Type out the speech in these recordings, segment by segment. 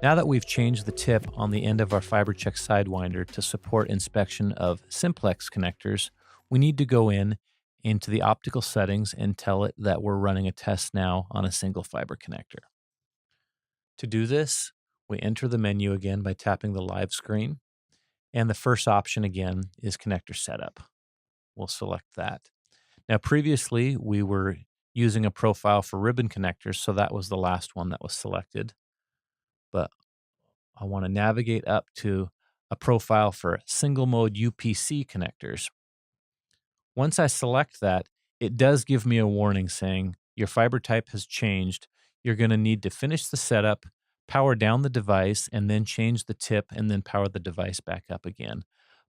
Now that we've changed the tip on the end of our FiberChek Sidewinder to support inspection of Simplex connectors, we need to go into the optical settings and tell it that we're running a test now on a single fiber connector. To do this, we enter the menu again by tapping the live screen, and the first option again is connector setup. We'll select that. Now previously we were using a profile for ribbon connectors, so that was the last one that was selected. But I want to navigate up to a profile for single mode UPC connectors. Once I select that, it does give me a warning saying your fiber type has changed. You're going to need to finish the setup, power down the device, and then change the tip and then power the device back up again.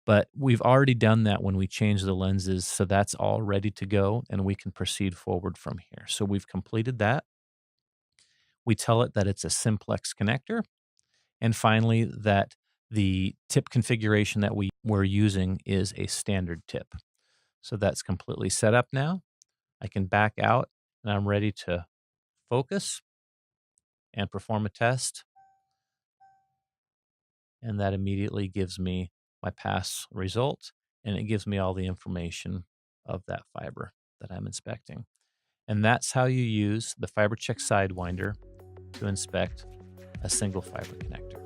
But we've already done that when we changed the lenses, so that's all ready to go and we can proceed forward from here. So we've completed that. We tell it that it's a Simplex connector. And finally, that the tip configuration that we're using is a standard tip. So that's completely set up now. I can back out and I'm ready to focus and perform a test. And that immediately gives me my pass result, and it gives me all the information of that fiber that I'm inspecting. And that's how you use the FiberChek Sidewinder to inspect a single fiber connector.